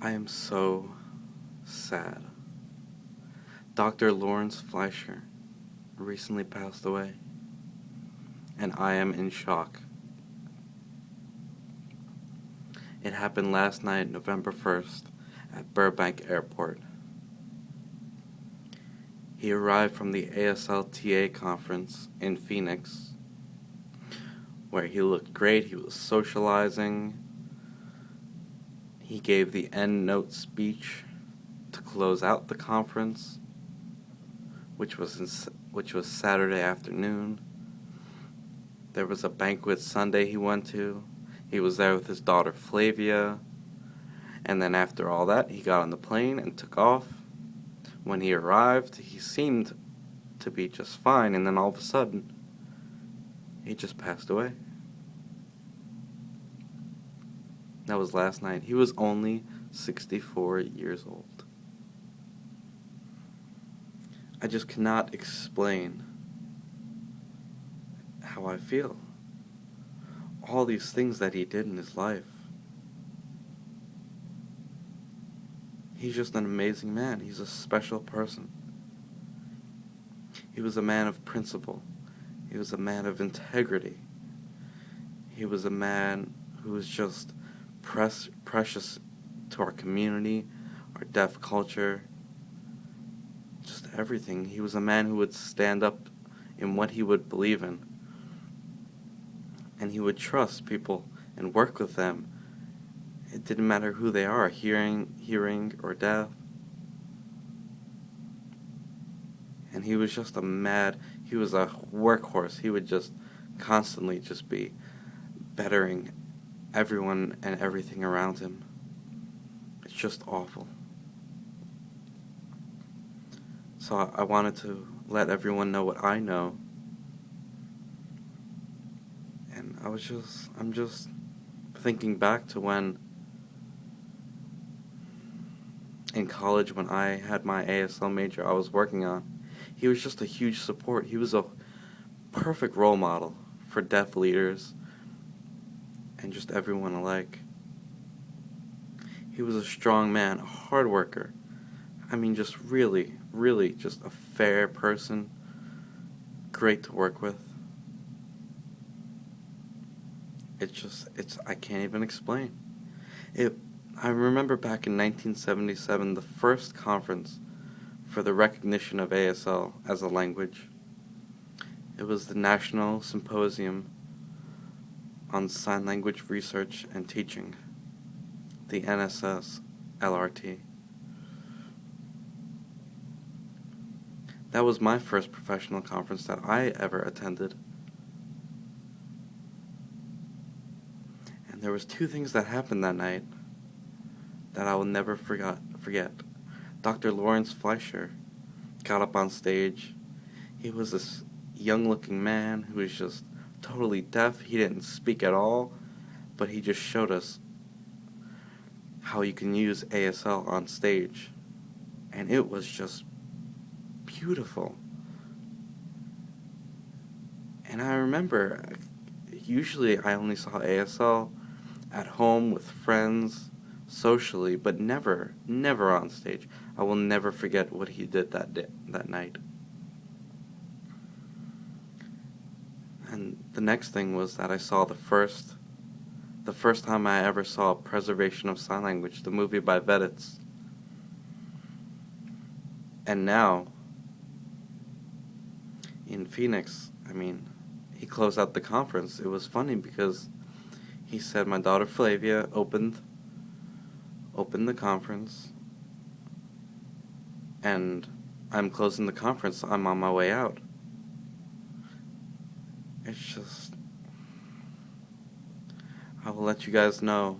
I am so sad. Dr. Lawrence Fleischer recently passed away, and I am in shock. It happened last night, November 1st, at Burbank Airport. He arrived from the ASLTA conference in Phoenix, where he looked great. He was socializing. He gave the end note speech to close out the conference, which was Saturday afternoon. There was a banquet Sunday he went to. He was there with his daughter Flavia, and then after all that, he got on the plane and took off. When he arrived, he seemed to be just fine, and then all of a sudden, he just passed away. That was last night. He was only 64 years old. I just cannot explain how I feel. All these things that he did in his life. He's just an amazing man. He's a special person. He was a man of principle. He was a man of integrity. He was a man who was just precious to our community, our deaf culture, just everything. He was a man who would stand up in what he would believe in. And he would trust people and work with them. It didn't matter who they are, hearing or deaf. And he was just he was a workhorse. He would just constantly just be bettering everyone and everything around him. It's just awful. So I wanted to let everyone know what I know. And I'm just thinking back to when in college when I had my ASL major I was working on. He was just a huge support. He was a perfect role model for deaf leaders and just everyone alike. He was a strong man, a hard worker. I mean, just really, really just a fair person, great to work with. I can't even explain. I remember back in 1977, the first conference for the recognition of ASL as a language. It was the National Symposium on Sign Language Research and Teaching, the NSS-LRT. That was my first professional conference that I ever attended. And there was two things that happened that night that I will never forget. Dr. Lawrence Fleischer got up on stage. He was this young-looking man who was just totally deaf. He didn't speak at all, but he just showed us how you can use ASL on stage. And it was just beautiful. And I remember, usually I only saw ASL at home with friends, socially, but never on stage. I will never forget what he did that night. And the next thing was that I saw the first time I ever saw Preservation of Sign Language, the movie by Veditz. And now, in Phoenix, he closed out the conference. It was funny because he said my daughter Flavia opened the conference, and I'm closing the conference, so I'm on my way out. It's just, I will let you guys know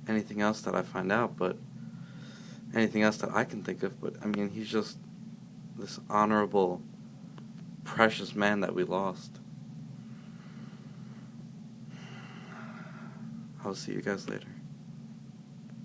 anything else that I find out, but anything else that I can think of, but he's just this honorable, precious man that we lost. I'll see you guys later.